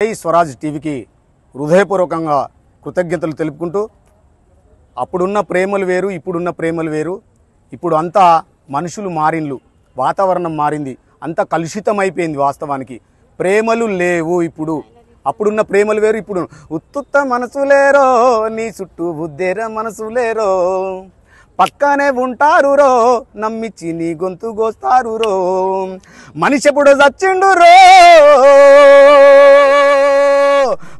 జై స్వరాజ్ టీవీకి హృదయపూర్వకంగా కృతజ్ఞతలు తెలుపుకుంటూ అప్పుడున్న ప్రేమలు వేరు ఇప్పుడున్న ప్రేమలు వేరు. ఇప్పుడు అంతా మనుషులు మారిన్లు, వాతావరణం మారింది, అంతా కలుషితమైపోయింది. వాస్తవానికి ప్రేమలు లేవు ఇప్పుడు. అప్పుడున్న ప్రేమలు వేరు ఇప్పుడు. ఉత్తుత్త మనసులేరో నీ చుట్టూ బుద్ధేర మనసులేరో, పక్కనే ఉంటారు రో నమ్మిచ్చి నీ గొంతు గోస్తారు రో. మనిషి ఎప్పుడు చచ్చిండు రో,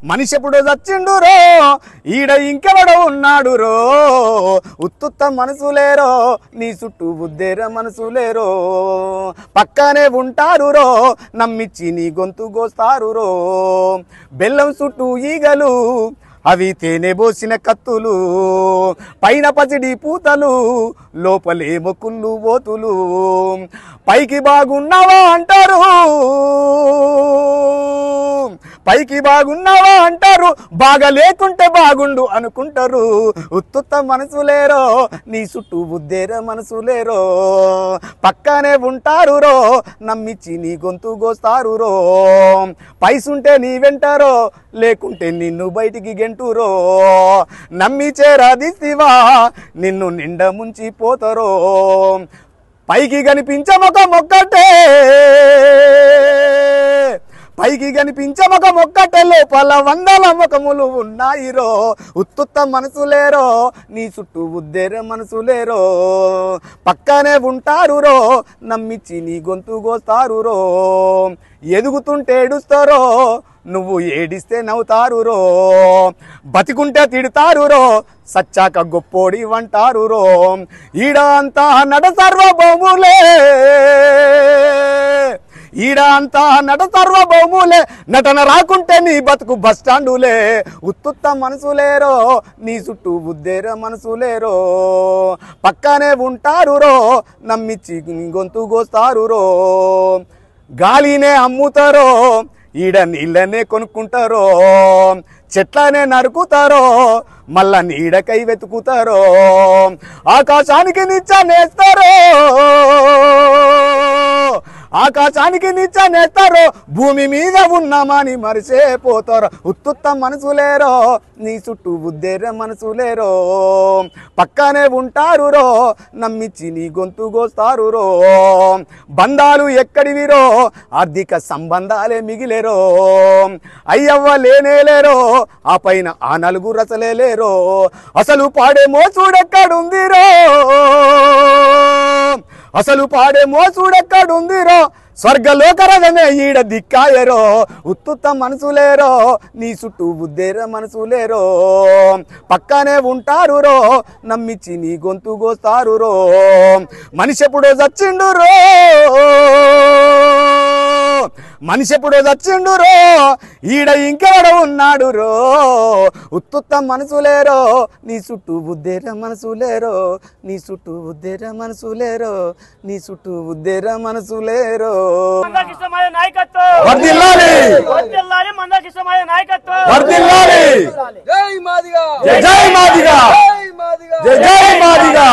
మనిషి ఎప్పుడు చచ్చిండు రో, ఈడ ఇంకెవడో ఉన్నాడు రో. ఉత్తుత్త మనసులేరో నీ చుట్టూ బుద్ధేర మనసులేరో, పక్కనే ఉంటారు రో నమ్మిచ్చి నీ గొంతు గోస్తారు రో. బెల్లం చుట్టూ ఈగలు అవి తేనె పోసిన కత్తులు, పైన పసిడి పూతలు లోపలేమో కుళ్ళు బోతులు. పైకి బాగున్నావా అంటారు, పైకి బాగున్నావా అంటారు, బాగా లేకుంటే బాగుండు అనుకుంటారు. ఉత్తుత్త మనసులేరో నీ చుట్టూ బుద్ధేర మనసులేరో, పక్కనే ఉంటారు రో నమ్మిచ్చి నీ గొంతు గోస్తారు రో. పైసుంటే నీ వెంటారో లేకుంటే నిన్ను బయటికి గెంటురో. నమ్మి చేరాదిస్తివా నిన్ను నిండ ముంచి పోతారో. పైకి కనిపించే ముఖం ఒక్కటే, పైకి కనిపించే ముఖం ఒక్కటే, లోపల వందల ముఖములు ఉన్నాయిరో. ఉత్తుత్త మనసులేరో నీ చుట్టూ బుద్ధేర మనసులేరో, పక్కనే ఉంటారు రో నమ్మిచ్చి నీ గొంతు గోస్తారు రో. ఎదుగుతుంటే ఏడుస్తారో నువ్వు ఏడిస్తే నవ్వుతారు రో. బతికుంటే తిడతారు రో, సచ్చాక గొప్పోడి వంటారు రో. ఈడ అంతా నట సర్వభౌములే, ఈడ అంతా నట సర్వభౌములే, నటన రాకుంటే నీ బతుకు బస్టాండులే. ఉత్తుత్త మనసులేరో నీ చుట్టూ బుద్ధేర మనసులేరో, పక్కనే ఉంటారు రో నమ్మిచ్చి గొంతు గోస్తారు రో. గాలినే అమ్ముతారో ఈడ నీళ్ళనే కొనుక్కుంటారో, చెట్లనే నరుకుతారో మళ్ళా నీడకై వెతుకుతారో. ఆకాశానికి నిచ్చెనేస్తారో, ఆకాశానికి నిచ్చెనేస్తారో, భూమి మీద ఉన్నామని మరిసేపోతారో. ఉత్తుత్త మనసులేరో నీ చుట్టూ బుద్ధేర మనసులేరో, పక్కనే ఉంటారు రో నమ్మిచ్చి నీ గొంతు గోస్తారు రో. బంధాలు ఎక్కడివిరో ఆర్థిక సంబంధాలే మిగిలేరో, అయ్యవ్వ లేనేలేరో ఆ పైన ఆ నలుగురు అసలే లేరో. అసలు పాడే మోసుడెక్కడుందిరో, అసలు పాడే మోసుడెక్కడుందిరో, స్వర్గలోకరమే ఈడ దిక్కాయరో. ఉత్తుత్త మనసులేరో నీ చుట్టూ బుద్ధేర మనసులేరో, పక్కనే ఉంటారు రో నమ్మిచ్చి నీ గొంతు గోస్తారు రో. మనిషి ఎప్పుడో చచ్చిండు రో, మనిషి ఎప్పుడో చచ్చిండు రో, ఈడ ఇంకెవడో ఉన్నాడు రో. ఉత్తుత్త మనసులేరో నీ చుట్టూ బుద్ధేర మనసులేరో, నీ చుట్టూ బుద్ధేర మనసులేరో, నీ చుట్టూ బుద్ధేర మనసులేరో. వర్ధిల్లాలి, వర్ధిల్లాలి మందకృష్ణమయ్య నాయకత్వం, వర్ధిల్లాలి. జై మాదిగా, జై మాదిగా, జై మాదిగా, జై మాదిగా.